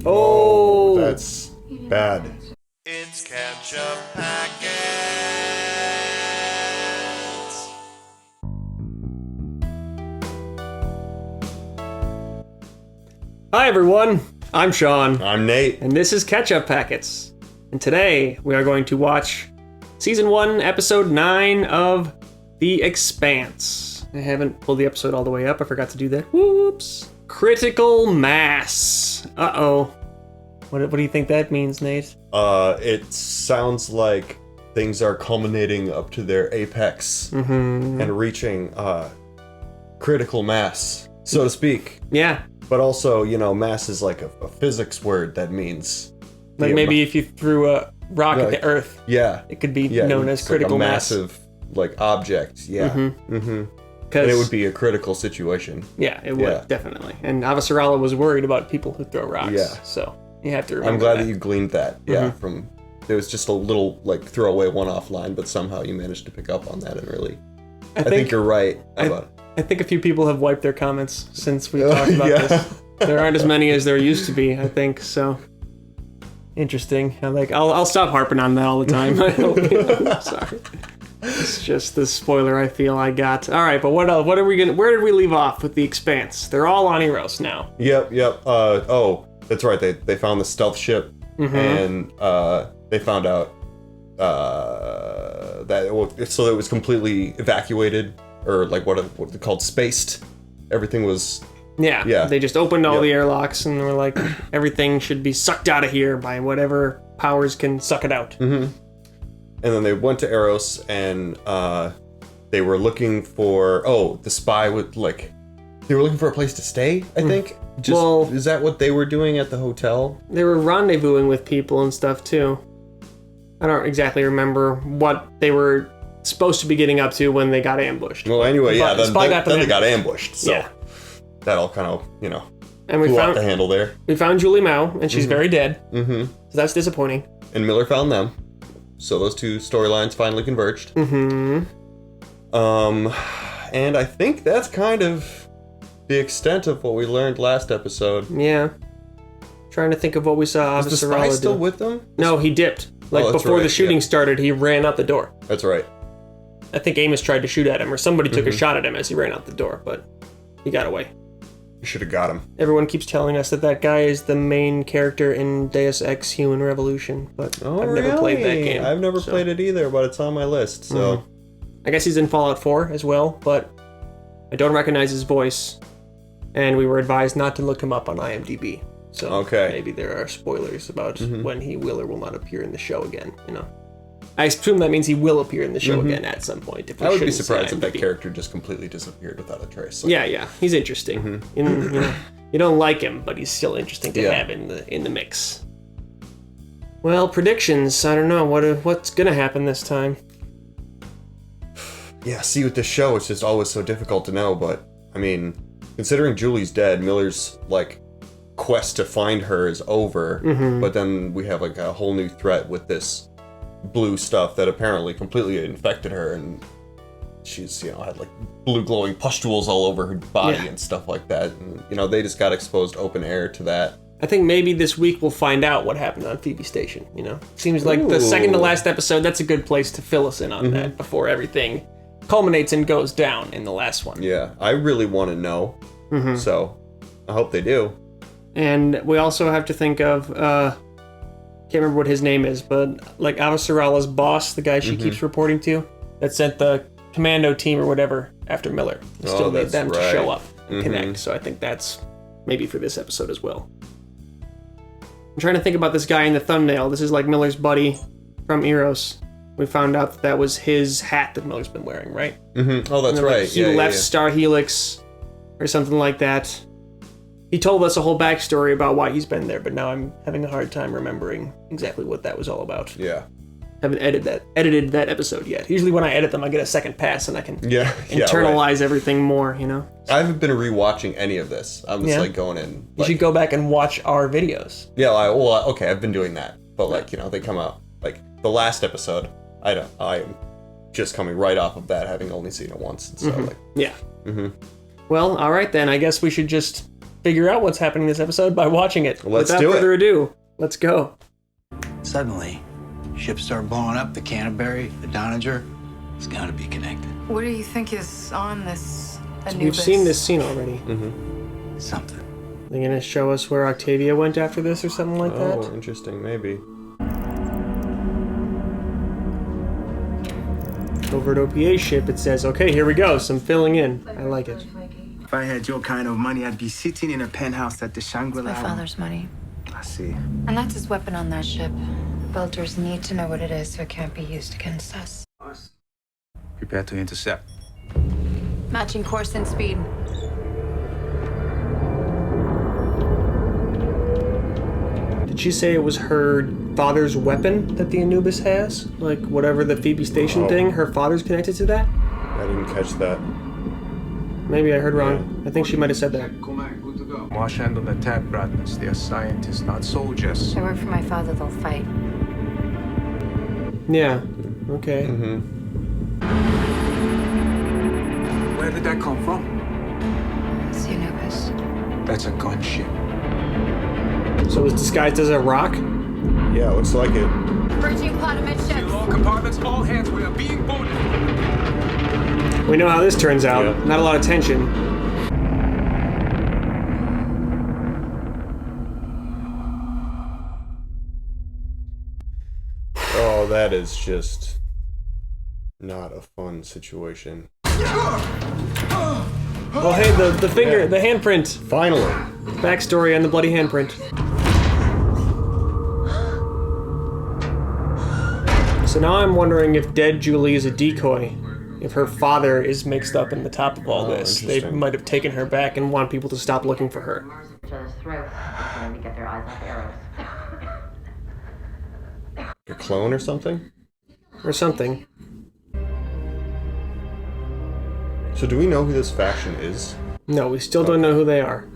Oh! That's bad. It's Ketchup Packets. Hi everyone, I'm Sean, I'm Nate. and this is Ketchup Packets. And today we are going to watch Season 1, Episode 9 of The Expanse. I haven't pulled the episode all the way up, I forgot to do that. Whoops. Critical Mass. Uh-oh. What do you think that means, Nate? It sounds like things are culminating up to their apex and reaching critical mass, so to speak. Yeah. But also, mass is like a physics word that means... Like maybe if you threw a rock at the Earth, Yeah. it could be known as critical like a mass. massive, object, yeah. And it would be a critical situation. Yeah, it would, definitely. And Avasarala was worried about people who throw rocks. Yeah. So you have to remember I'm glad that you gleaned that, from... There was just a little, throwaway one-off line, but somehow you managed to pick up on that and really... I think you're right about it. I think a few people have wiped their comments since we talked about this. There aren't as many as there used to be, I think, so... Interesting. I'll stop harping on that all the time. I hope. Sorry. It's just the spoiler I feel I got. All right, but what else? Where did we leave off with the Expanse? They're all on Eros now. Yep. That's right. They found the stealth ship, and they found out that it was completely evacuated, or what are they called, spaced. Everything was. Yeah. They just opened all the airlocks and were like, everything should be sucked out of here by whatever powers can suck it out. And then they went to Eros, and they were looking for... Oh, the spy would, they were looking for a place to stay, I think? Is that what they were doing at the hotel? They were rendezvousing with people and stuff, too. I don't exactly remember what they were supposed to be getting up to when they got ambushed. Well, anyway, then they got ambushed, so... Yeah. That all kind of, and we flew found off the handle there. We found Julie Mao, and she's very dead. So that's disappointing. And Miller found them. So those two storylines finally converged. And I think that's kind of the extent of what we learned last episode. Yeah. Trying to think of what we saw Is the spy Avasarala still do. with them? No, he dipped. that's Before right, the shooting started, he ran out the door. That's right. I think Amos tried to shoot at him, or somebody took a shot at him as he ran out the door, but he got away. You should have got him. Everyone keeps telling us that guy is the main character in Deus Ex Human Revolution, but I've never played that game. I've never played it either, but it's on my list, so... I guess he's in Fallout 4 as well, but I don't recognize his voice, and we were advised not to look him up on IMDb. So maybe there are spoilers about when he will or will not appear in the show again, I assume that means he will appear in the show again at some point. I would be surprised if that character just completely disappeared without a trace. So. Yeah, he's interesting. You don't like him, but he's still interesting to have in the mix. Well, predictions. I don't know what's gonna happen this time. Yeah, see, with this show, it's just always so difficult to know. But I mean, considering Julie's dead, Miller's quest to find her is over. But then we have a whole new threat with this blue stuff that apparently completely infected her, and she's had blue glowing pustules all over her body and stuff like that, and they just got exposed open air to that. I think maybe this week we'll find out what happened on Phoebe Station. Seems like the second to last episode, that's a good place to fill us in on that before everything culminates and goes down in the last one. I really want to know, so I hope they do. And we also have to think of can't remember what his name is, but Avasarala's boss, the guy she keeps reporting to, that sent the commando team or whatever after Miller. Still need them to show up and connect, so I think that's maybe for this episode as well. I'm trying to think about this guy in the thumbnail. This is Miller's buddy from Eros. We found out that was his hat that Miller's been wearing, right? Oh, that's right. He left Star Helix or something like that. He told us a whole backstory about why he's been there, but now I'm having a hard time remembering exactly what that was all about. Yeah. Haven't edited that episode yet. Usually when I edit them, I get a second pass and I can internalize everything more, I haven't been rewatching any of this. I'm just going in. You should go back and watch our videos. Yeah, okay, I've been doing that. But they come out, the last episode, I am just coming right off of that, having only seen it once. And so Well, all right then. I guess we should just figure out what's happening in this episode by watching it. Let's Without do it. further ado, let's go. Suddenly, ships start blowing up. The Canterbury, the Donager. It's got to be connected. What do you think is on this Anubis? We've seen this scene already. Something. They're gonna show us where Octavia went after this or something like that? Oh, interesting, maybe. Over at OPA's ship, it says, okay, here we go, some filling in. I like it. If I had your kind of money, I'd be sitting in a penthouse at the Shangri-La. My father's money. I see. And that's his weapon on that ship. Builders need to know what it is so it can't be used against us. Prepare to intercept. Matching course and speed. Did she say it was her father's weapon that the Anubis has? Like, whatever the Phoebe Station thing, her father's connected to that? I didn't catch that. Maybe I heard wrong. I think she might have said that. Marshand and attack, brothers. They are scientists, not soldiers. They work for my father, they'll fight. Yeah, okay. Where did that come from? It's the Anubis. That's a gunship. So it was disguised as a rock? Yeah, looks like it. Bridging plot amidships. All compartments, all hands, we are being boarded. We know how this turns out. Yeah. Not a lot of tension. Oh, that is just not a fun situation. Oh, hey, the finger, the handprint. Finally. Backstory on the bloody handprint. So now I'm wondering if dead Julie is a decoy. If her father is mixed up in the top of all this. They interesting. might have taken her back and want people to stop looking for her. each other's throats, trying to get their eyes off arrows. A clone or something? Or something. So do we know who this faction is? No, we still don't know who they are.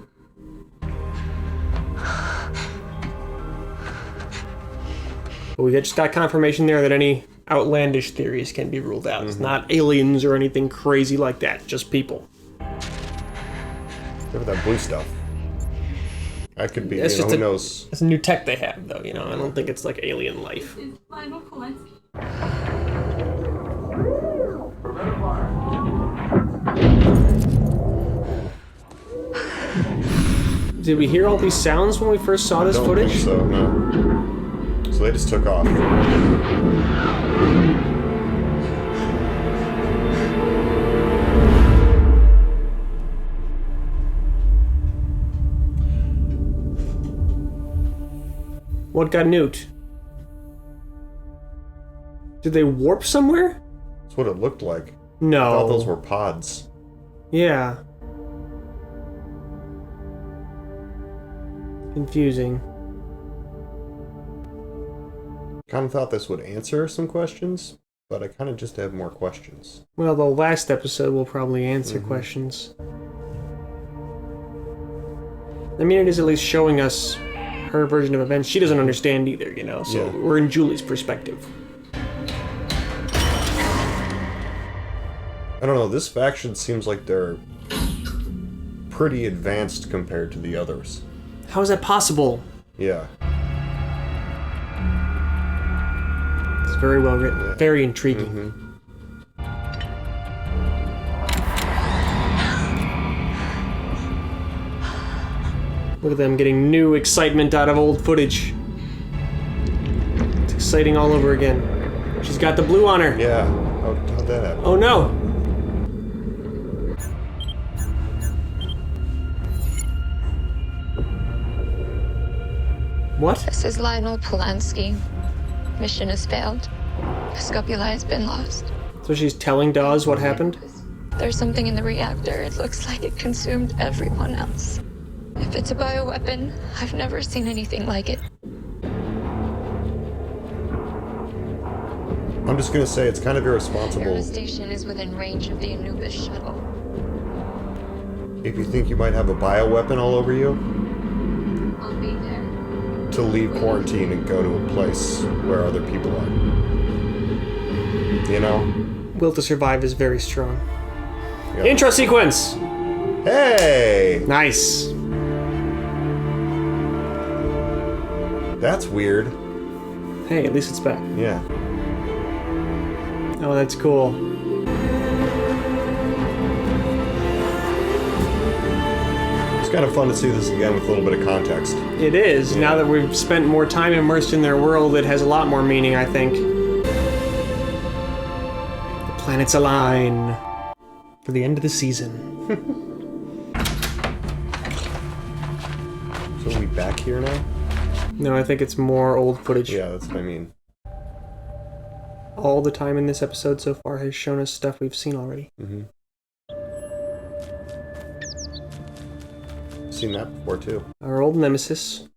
But we just got confirmation there that any outlandish theories can be ruled out. It's not aliens or anything crazy like that, just people. Except for that blue stuff. That could be, It's just who knows? It's a new tech they have, though, I don't think it's like alien life. Did we hear all these sounds when we first saw this Don't footage? think so, no. So they just took off. What got nuked? Did they warp somewhere? That's what it looked like. No. I thought those were pods. Yeah. Confusing. Kind of thought this would answer some questions, but I kind of just have more questions. Well, the last episode will probably answer questions. I mean, it is at least showing us her version of events. She doesn't understand either, so Yeah. we're in Julie's perspective. I don't know, this faction seems like they're pretty advanced compared to the others. How is that possible? Yeah. It's very well written. Very intriguing. Look at them getting new excitement out of old footage. It's exciting all over again. She's got the blue on her. Yeah. How'd that happen? Oh no! What? This is Lionel Polanski. Mission has failed. Scopuli has been lost. So she's telling Dawes what happened? There's something in the reactor. It looks like it consumed everyone else. If it's a bioweapon, I've never seen anything like it. I'm just gonna say it's kind of irresponsible Aero station is within range of the Anubis shuttle. if you think you might have a bioweapon all over you I'll be there. to leave quarantine and go to a place where other people are. Will to survive is very strong. Yeah. Intro sequence! Hey! Nice. That's weird. Hey, at least it's back. Yeah. Oh, that's cool. It's kind of fun to see this again with a little bit of context. It is. Yeah. Now that we've spent more time immersed in their world, it has a lot more meaning, I think. The planets align for the end of the season. So are we back here now? No, I think it's more old footage. Yeah, that's what I mean. All the time in this episode so far has shown us stuff we've seen already. Mm-hmm. Seen that before too. Our old nemesis.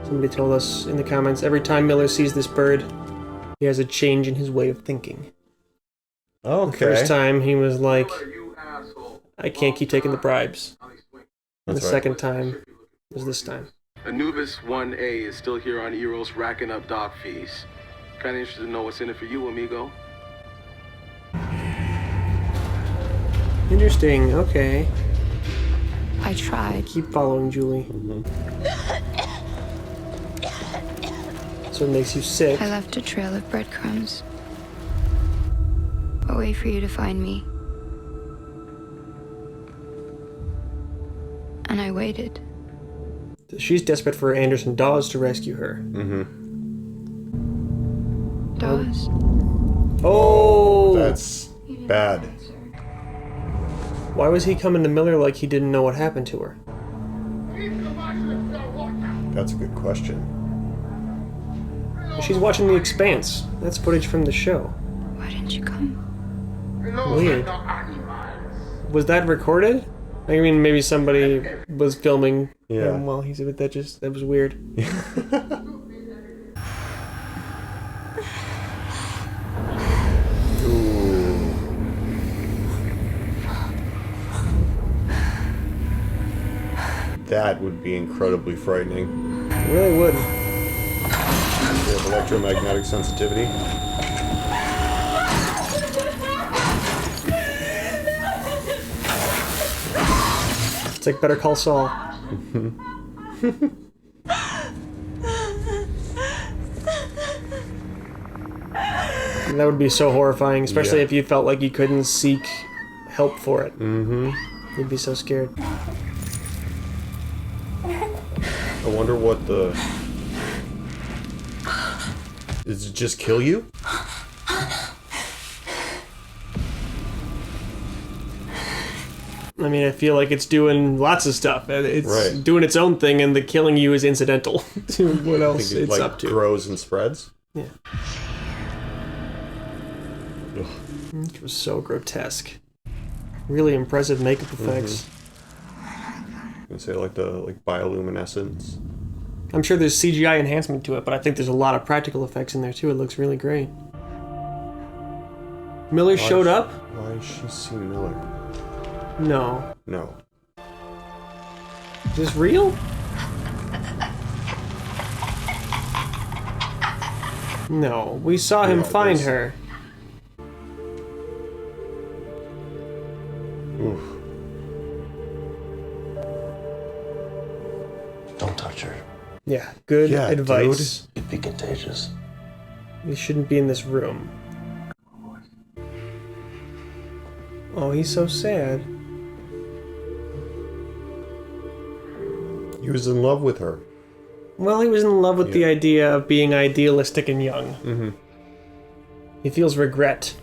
Somebody told us in the comments, every time Miller sees this bird, he has a change in his way of thinking. Okay. The first time he was like, I can't keep taking the bribes. And the second time was this time. Anubis 1A is still here on Eros racking up dock fees. Kinda interested to know what's in it for you, amigo. Interesting, okay. I tried. Keep following Julie. So it makes you sick. I left a trail of breadcrumbs. A way for you to find me. And I waited. She's desperate for Anderson Dawes to rescue her. Mm-hmm. Dawes? Oh! That's bad. Why was he coming to Miller like he didn't know what happened to her? That's a good question. She's watching The Expanse. That's footage from the show. Why didn't you come? Weird. Was that recorded? I mean, maybe somebody was filming him while he's with that. That was weird. That would be incredibly frightening. It really would. You have electromagnetic sensitivity. It's like Better Call Saul. And that would be so horrifying, especially if you felt like you couldn't seek help for it. Mm-hmm. You'd be so scared. I wonder what the... Does it just kill you? I mean, I feel like it's doing lots of stuff. It's doing its own thing, and the killing you is incidental to what else I think it's up to. Grows and spreads? Yeah. Ugh. It was so grotesque. Really impressive makeup effects. I'm gonna say like bioluminescence. I'm sure there's CGI enhancement to it, but I think there's a lot of practical effects in there too. It looks really great. Miller showed up? Why is she seeing Miller? No. No. Is this real? No. We saw him find her. Oof. Don't touch her. Yeah, good advice. Dude. It'd be contagious. You shouldn't be in this room. Oh, he's so sad. He was in love with her. Well, he was in love with the idea of being idealistic and young. Mm-hmm. He feels regret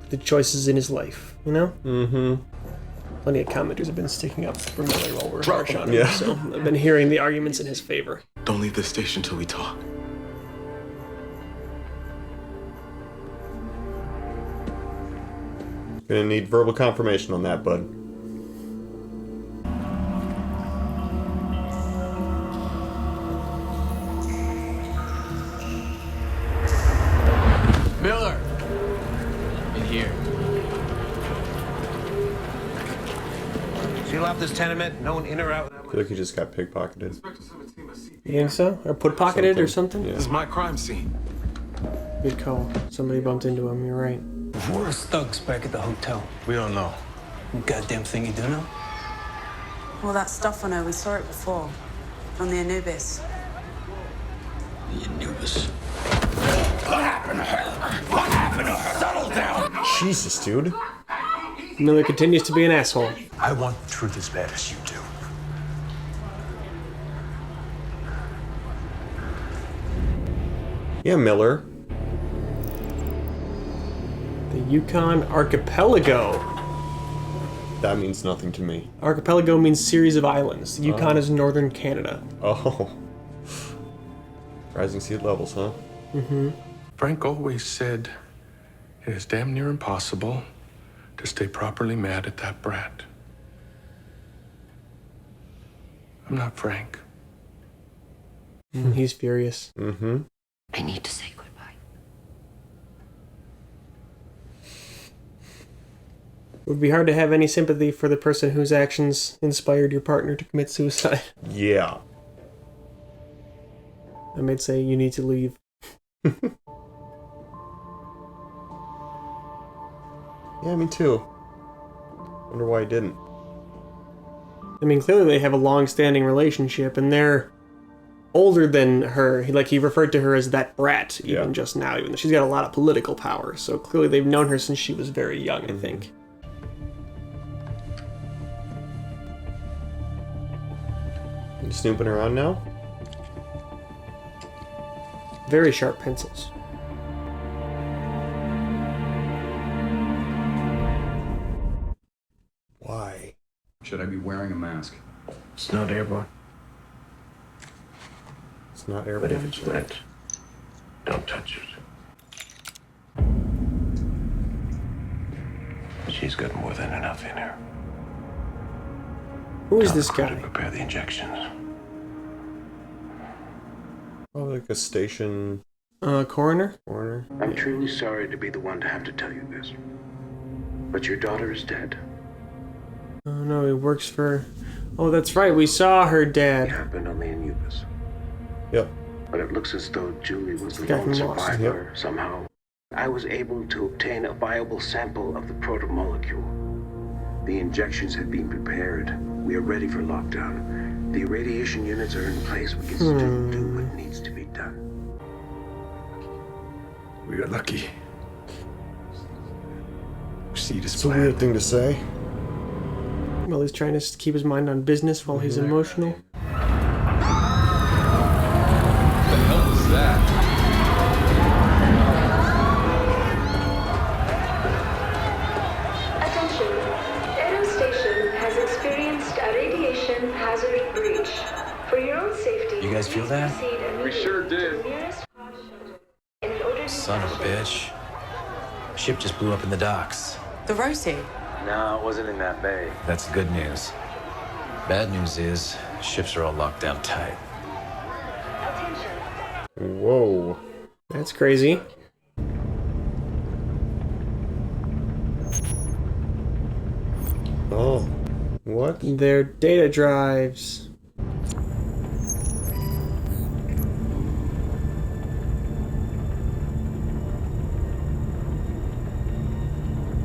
for the choices in his life, you know? Mm-hmm. Plenty of commenters have been sticking up for Miller while we're harsh on him, Yeah. so I've been hearing the arguments in his favor. Don't leave the station till we talk. Gonna need verbal confirmation on that, bud. Miller! In here. Seal off this tenement, no one in or out. I feel like he just got pickpocketed. You think so? Or pocketed or something? Yeah. This is my crime scene. Good call. Somebody bumped into him, you're right. Where's Thugs back at the hotel? We don't know. Goddamn thing you do know? All that stuff on her, we saw it before. On the Anubis. The Anubis. What happened to her? What happened to her? Settle down! Jesus, dude. Miller continues to be an asshole. I want the truth as bad as you do. Yeah, Miller. The Yukon Archipelago. That means nothing to me. Archipelago means series of islands. The Yukon is northern Canada. Oh. Rising sea levels, huh? Mm-hmm. Frank always said it is damn near impossible to stay properly mad at that brat. I'm not Frank. He's furious. Mm-hmm. I need to say goodbye. It would be hard to have any sympathy for the person whose actions inspired your partner to commit suicide. Yeah. I might say you need to leave. Yeah, me too. Wonder why I didn't. I mean, clearly they have a long-standing relationship, and they're older than her. He referred to her as that brat, even just now, even though she's got a lot of political power. So clearly they've known her since she was very young, I think. You snooping around now? Very sharp pencils. Why? Should I be wearing a mask? It's not airborne. It's not airborne. But if it's meant, don't touch it. She's got more than enough in her. Who is this guy? To prepare the injections. Oh, like a station... Coroner? Coroner? I'm truly sorry to be the one to have to tell you this, but your daughter is dead. Oh no, he works for... Oh, that's right, we saw her It dad. happened on the Anubis. Yep. But it looks as though Julie was the Got lone lost. survivor somehow. I was able to obtain a viable sample of the protomolecule. The injections have been prepared. We are ready for lockdown. The irradiation units are in place. We can still do what needs to be done. We got lucky. Proceed as It's a weird thing to say. Well, he's trying to keep his mind on business while he's emotional. What the hell was that? Attention. Aero Station has experienced a radiation hazard breach. For your own safety, You guys feel that? We sure did. Son of a bitch. Ship just blew up in the docks. The Rosie? No, it wasn't in that bay. That's good news. Bad news is, ships are all locked down tight. Whoa. That's crazy. Oh. What? Their data drives.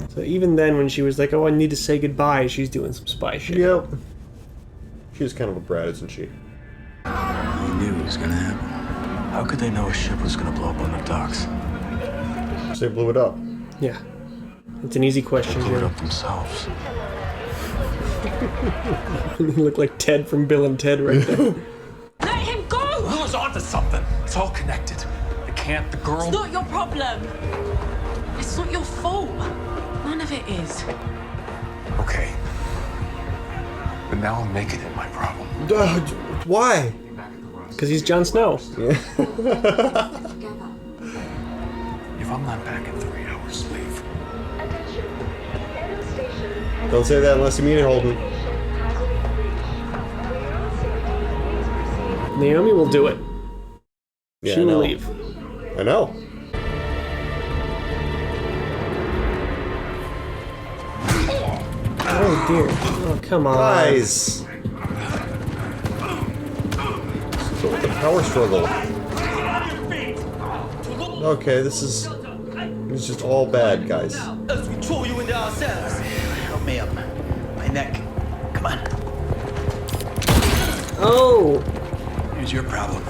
So even then, when she was like, oh, I need to say goodbye, she's doing some spy shit. Yep. She's kind of a brat, isn't she? You knew it was gonna happen. How could they know a ship was gonna blow up on the docks? They blew it up. Yeah. It's an easy question, They blew it Jim. up themselves. You look like Ted from Bill and Ted right there. Let him go! Lula's onto something. It's all connected. The girl. It's not your problem. It's not your fault. None of it is. Okay. But now I'm making it my problem. Why? Because he's Jon Snow. Yeah. If I'm not back in 3 hours, leave. Don't say that unless you mean it, Holden. Naomi will do it. Yeah, She I will know. leave. I know. Oh dear. Oh, come on. Guys. So with the power struggle. Okay, this is just all bad, guys. Let's control you into ourselves. Help me up. My neck. Come on. Oh! Here's your problem.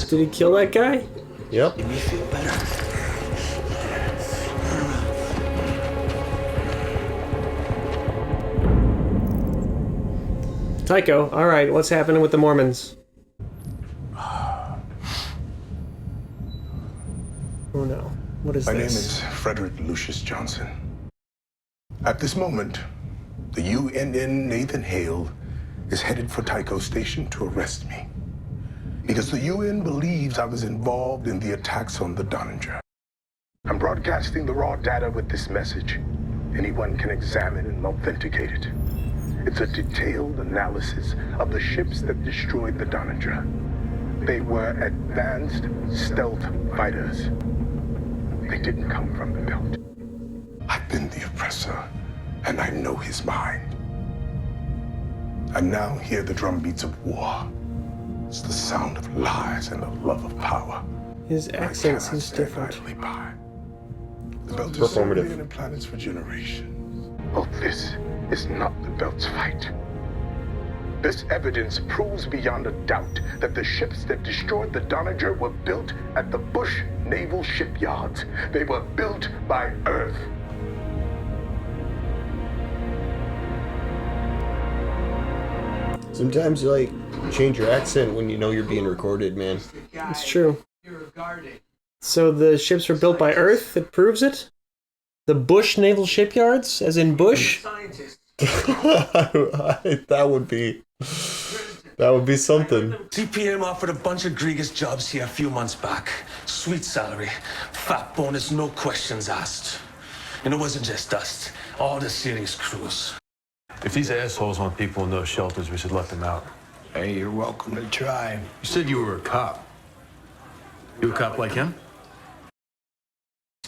Did he kill that guy? Yep. Make me feel better. Tycho, alright, what's happening with the Mormons? Oh no. What is My name this? is Frederick Lucius Johnson. At this moment, the UNN Nathan Hale is headed for Tycho Station to arrest me. Because the UN believes I was involved in the attacks on the Donninger. I'm broadcasting the raw data with this message. Anyone can examine and authenticate it. It's a detailed analysis of the ships that destroyed the Donninger. They were advanced stealth fighters. They didn't come from the belt. I've been the oppressor, and I know his mind. I now hear the drumbeats of war. It's the sound of lies and the love of power. His accent seems different. The belt is surveying the planets for generations. Oh, this is not the belt's fight. This evidence proves beyond a doubt that the ships that destroyed the Donninger were built at the Bush Naval Shipyards. They were built by Earth. Sometimes you like change your accent when you know you're being recorded, man. It's true. So the ships were built by Earth? It proves it? The Bush Naval Shipyards? As in Bush? That would be something. CPM offered a bunch of Grigas jobs here a few months back. Sweet salary, fat bonus, no questions asked. And it wasn't just us, all the series crews. If these assholes want people in those shelters, we should let them out. Hey, you're welcome to try. You said you were a cop. You a cop like him?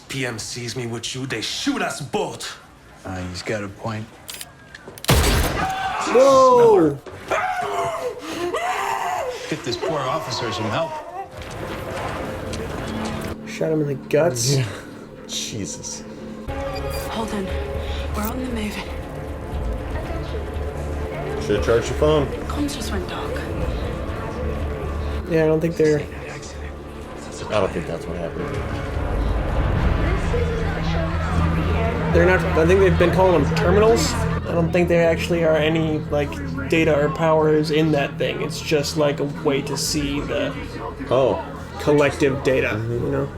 PM sees me with you, they shoot us both. He's got a point. Whoa! Get this poor officer some help. Shot him in the guts. Jesus. Hold on. We're on the move. Should have charged your phone. Comms just went dark. Yeah, I don't think they're... I don't think that's what happened. They're not... I think they've been calling them terminals. I don't think there actually are any, like, data or powers in that thing. It's just, like, a way to see the... collective data, you know?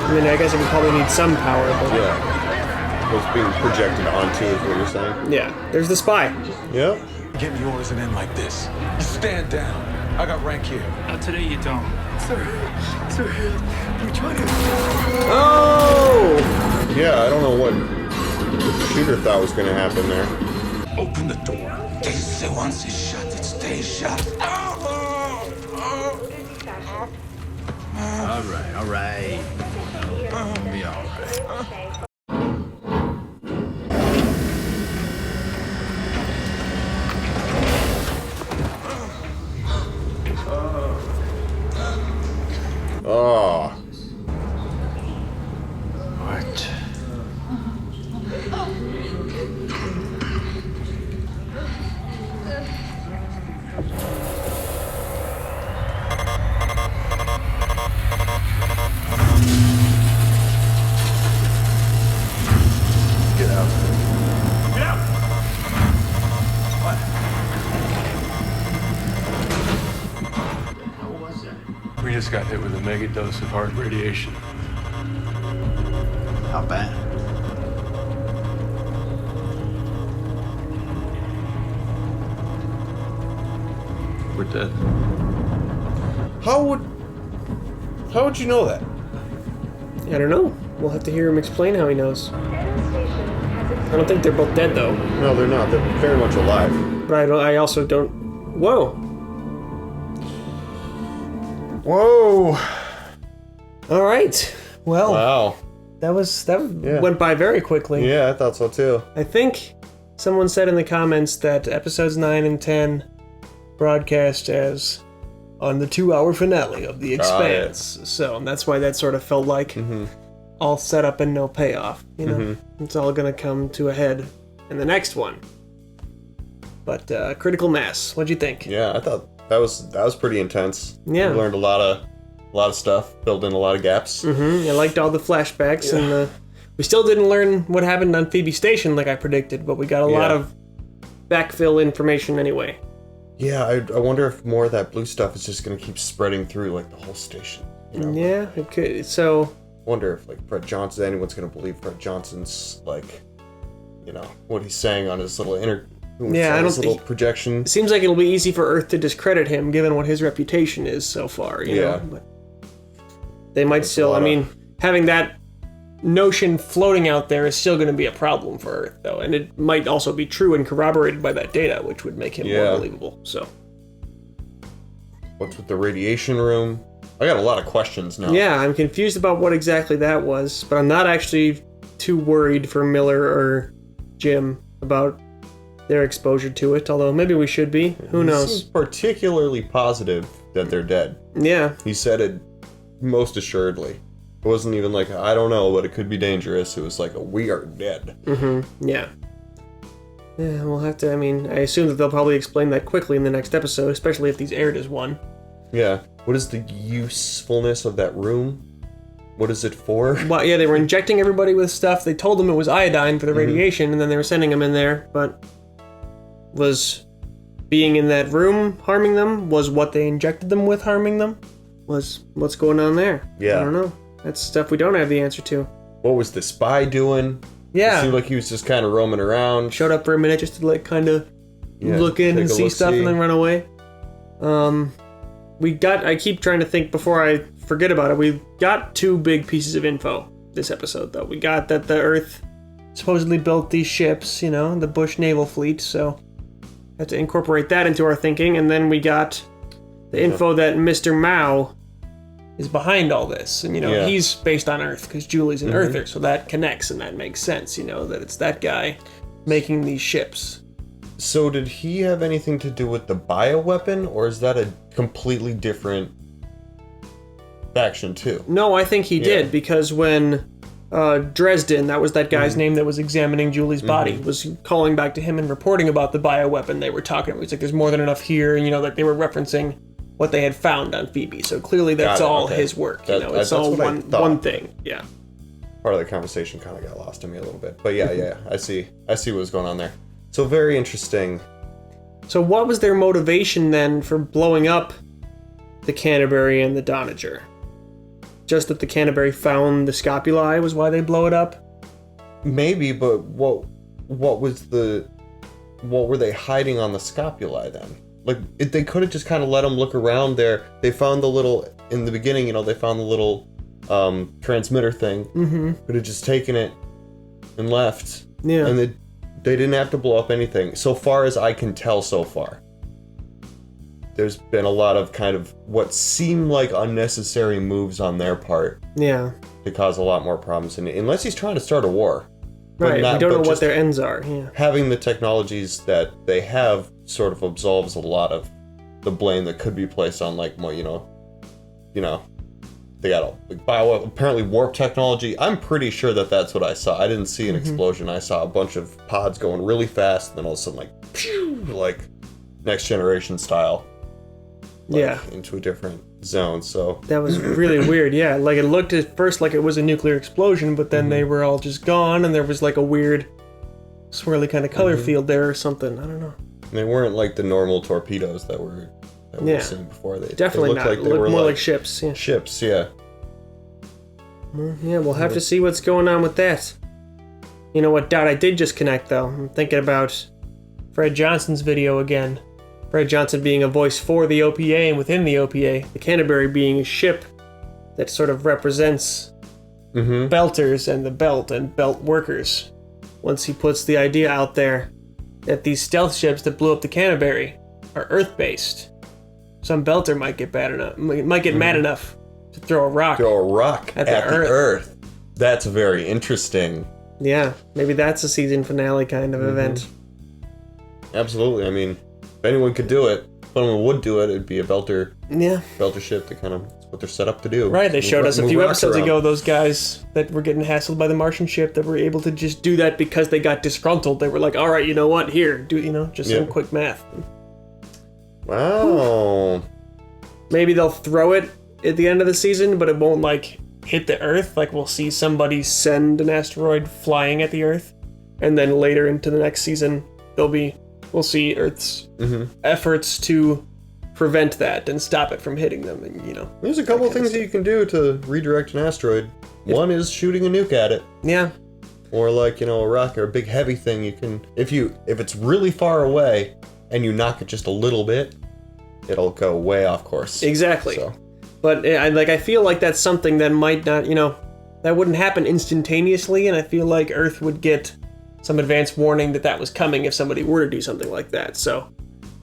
I mean, I guess it would probably need some power, but... Yeah. What's being projected onto is what you're saying? Yeah. There's the spy. Yep. Get me orders and end like this. You stand down. I got rank here. Not today, you don't. Sir, we're trying to... Oh! Yeah, I don't know what the shooter thought was going to happen there. Open the door. They say once it's shut, it stays shut. All right. It'll be all right. Oh. What? Get out. Get out! What? We just got hit with a mega dose of hard radiation. How bad? We're dead. How would you know that? I don't know. We'll have to hear him explain how he knows. I don't think they're both dead, though. No, they're not. They're very much alive. But I also don't... Whoa! Whoa! Alright. Well... Wow. That went by very quickly. Yeah, I thought so too. I think someone said in the comments that episodes 9 and 10 broadcast as on the 2-hour finale of The Expanse. So that's why that sort of felt like all set up and no payoff. You know, it's all gonna come to a head in the next one. But Critical Mass, what'd you think? Yeah, I thought that was pretty intense. Yeah. We learned a lot of stuff, filled in a lot of gaps. I liked all the flashbacks, and we still didn't learn what happened on Phoebe Station like I predicted, but we got a lot of backfill information anyway. Yeah, I wonder if more of that blue stuff is just going to keep spreading through, like, the whole station. You know? Yeah, it could. So... wonder if, like, Fred Johnson, anyone's going to believe Fred Johnson's, like, you know, what he's saying on his little little projection. It seems like it'll be easy for Earth to discredit him, given what his reputation is so far, you know? But they might still, I mean, having that notion floating out there is still going to be a problem for Earth, though, and it might also be true and corroborated by that data, which would make him more believable. So, what's with the radiation room? I got a lot of questions now. Yeah, I'm confused about what exactly that was, but I'm not actually too worried for Miller or Jim about their exposure to it, although maybe we should be. Who knows? He seems particularly positive that they're dead. Yeah. He said it most assuredly. It wasn't even like, I don't know, but it could be dangerous. It was like, we are dead. Yeah. Yeah, we'll have to, I mean, I assume that they'll probably explain that quickly in the next episode, especially if these aired as one. Yeah. What is the usefulness of that room? What is it for? Well, yeah, they were injecting everybody with stuff. They told them it was iodine for the radiation, and then they were sending them in there, but was being in that room harming them? Was what they injected them with harming them? Was what's going on there? Yeah. I don't know. That's stuff we don't have the answer to. What was the spy doing? Yeah. It seemed like he was just kind of roaming around. Showed up for a minute just to, like, kind of look in and see stuff and then run away. I keep trying to think before I forget about it. We got 2 big pieces of info this episode, though. We got that the Earth supposedly built these ships, you know, the Bush Naval Fleet, so had to incorporate that into our thinking, and then we got the info that Mr. Mao is behind all this, and, you know, he's based on Earth, because Julie's an Earther, so that connects, and that makes sense, you know, that it's that guy making these ships. So did he have anything to do with the bioweapon, or is that a completely different faction too? No, I think he did, because when Dresden, that was that guy's name that was examining Julie's body, was calling back to him and reporting about the bioweapon they were talking about. He's like, there's more than enough here, and, you know, like they were referencing what they had found on Phoebe. So clearly that's all his work, you know, it's all one thing. Yeah. Part of the conversation kind of got lost in me a little bit. But yeah, I see what was going on there. So very interesting. So what was their motivation then for blowing up the Canterbury and the Doniger? Just that the Canterbury found the scopuli was why they blow it up? Maybe, but what were they hiding on the scopuli then? Like, they could have just kind of let them look around there. They found the little, in the beginning, you know, they found the little transmitter thing. Could have just taken it and left. Yeah. And they didn't have to blow up anything. So far as I can tell so far, there's been a lot of kind of what seem like unnecessary moves on their part. Yeah. To cause a lot more problems. And unless he's trying to start a war. Right, we don't know what their ends are. Yeah. Having the technologies that they have sort of absolves a lot of the blame that could be placed on, like, more, you know, they got apparently warp technology. I'm pretty sure that's what I saw. I didn't see an explosion. I saw a bunch of pods going really fast, and then all of a sudden, like, pew, like Next Generation style. Like, into a different zone. So that was really weird. Yeah, like it looked at first like it was a nuclear explosion, but then they were all just gone, and there was like a weird swirly kind of color field there or something. I don't know. They weren't like the normal torpedoes that we were seeing before. They definitely looked not. Like they were more like ships. Yeah. Ships, yeah. Yeah, we'll have to see what's going on with that. You know what dot I did just connect though? I'm thinking about Fred Johnson's video again. Fred Johnson being a voice for the OPA and within the OPA, the Canterbury being a ship that sort of represents belters and the belt and belt workers. Once he puts the idea out there that these stealth ships that blew up the Canterbury are Earth-based, some belter might get mad enough to throw a rock at the Earth. That's very interesting. Yeah, maybe that's a season finale kind of event. Absolutely. I mean, if anyone could do it, if anyone would do it, it'd be a belter ship to kind of what they're set up to do. Right, they showed us a few episodes around. ago those guys that were getting hassled by the Martian ship that were able to just do that because they got disgruntled. They were like, all right, you know what, here, do just some quick math. Wow. Maybe they'll throw it at the end of the season, but it won't like hit the Earth. Like we'll see somebody send an asteroid flying at the Earth, and then later into the next season, we'll see Earth's efforts to prevent that and stop it from hitting them. And there's a couple of things that you can do to redirect an asteroid. One is shooting a nuke at it. Yeah. Or like a rock or a big heavy thing. You can if it's really far away and you knock it just a little bit, it'll go way off course. Exactly. So. But I feel like that's something that might not, that wouldn't happen instantaneously, and I feel like Earth would get some advance warning that was coming if somebody were to do something like that. So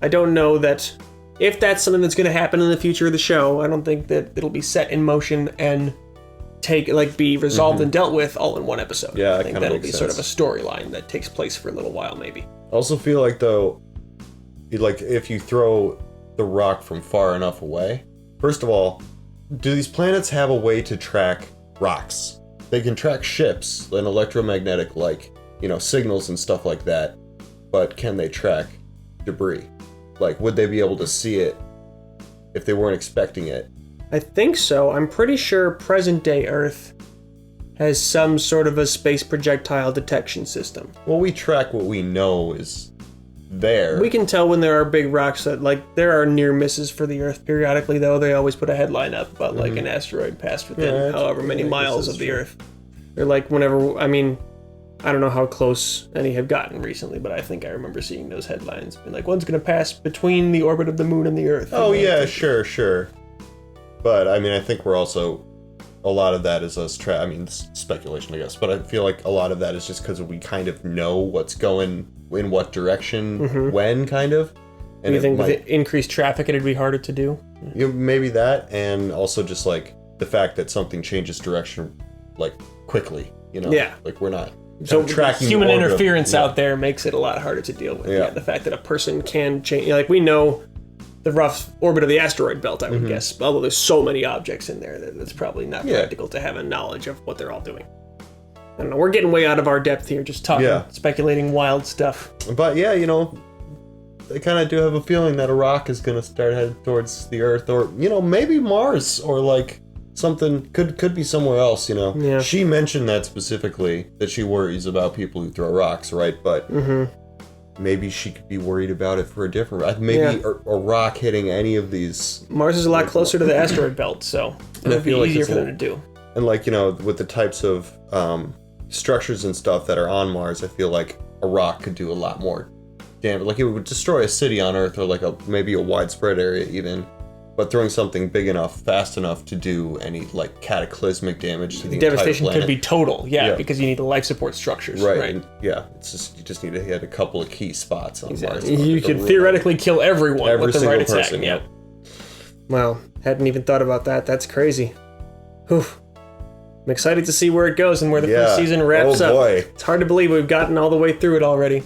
I don't know that if that's something that's going to happen in the future of the show. I don't think that it'll be set in motion and be resolved and dealt with all in one episode. Yeah, I think that'll be sort of a storyline that takes place for a little while, maybe. I also feel like though, if you throw the rock from far enough away. First of all, do these planets have a way to track rocks? They can track ships and electromagnetic, signals and stuff like that, but can they track debris? Would they be able to see it if they weren't expecting it? I think so. I'm pretty sure present-day Earth has some sort of a space projectile detection system. Well, we track what we know is there. We can tell when there are big rocks that, there are near misses for the Earth periodically, though. They always put a headline up about, an asteroid passed within however many miles of the Earth. Or, whenever, I don't know how close any have gotten recently, but I think I remember seeing those headlines. Being one's going to pass between the orbit of the moon and the Earth. Oh, yeah, sure. But, I think we're also... A lot of that is us it's speculation, I guess, but I feel like a lot of that is just because we kind of know what's going in what direction, when, kind of. And you think with the increased traffic, it'd be harder to do? Maybe that, and also just, the fact that something changes direction, quickly, Yeah. We're not... So tracking human interference out there makes it a lot harder to deal with. Yeah. The fact that a person can change... we know the rough orbit of the asteroid belt, I would guess. Although there's so many objects in there that it's probably not practical to have a knowledge of what they're all doing. I don't know. We're getting way out of our depth here, just talking, speculating wild stuff. But yeah, I kind of do have a feeling that a rock is going to start heading towards the Earth, or maybe Mars, or something could be somewhere else. Yeah. She mentioned that specifically, that she worries about people who throw rocks, right? But. Maybe she could be worried about it for a different... Maybe a rock hitting any of these... Mars is a lot closer to the asteroid belt, so it'll be easier for them to do. And with the types of structures and stuff that are on Mars, I feel like a rock could do a lot more damage. It would destroy a city on Earth, or maybe a widespread area even. But throwing something big enough, fast enough to do any cataclysmic damage to the entire devastation planet. could be total, because you need the life support structures. Right. And, it's just you just need to hit a couple of key spots on Mars. You could theoretically kill everyone with the right attack. Person, yeah. Wow, hadn't even thought about that. That's crazy. Whew. I'm excited to see where it goes and where the first season wraps up. Boy. It's hard to believe we've gotten all the way through it already.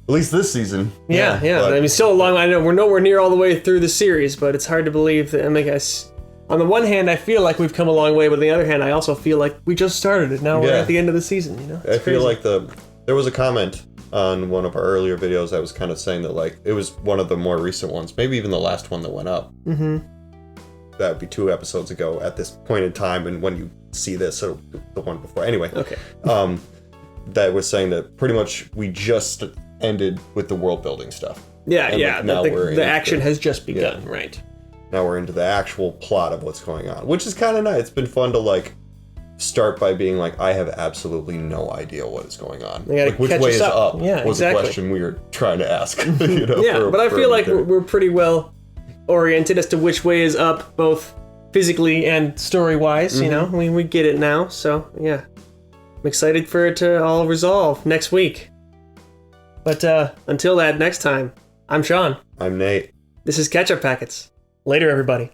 At least this season. Yeah. But... still a long. I know we're nowhere near all the way through the series, but it's hard to believe that. I guess on the one hand, I feel like we've come a long way, but on the other hand, I also feel like we just started it. Now we're at the end of the season. I feel like there was a comment on one of our earlier videos that was kind of saying that it was one of the more recent ones, maybe even the last one that went up. That would be 2 episodes ago at this point in time, and when you see this, or the one before. Anyway, okay. That was saying that pretty much we just ended with the world building stuff. Yeah. Now the action has just begun, right? Now we're into the actual plot of what's going on, which is kind of nice. It's been fun to start by being I have absolutely no idea what is going on. Which way is up? Was the question we were trying to ask. But I feel like we're pretty well oriented as to which way is up, both physically and story-wise. We get it now. So yeah, I'm excited for it to all resolve next week. But until that next time, I'm Sean. I'm Nate. This is Ketchup Packets. Later, everybody.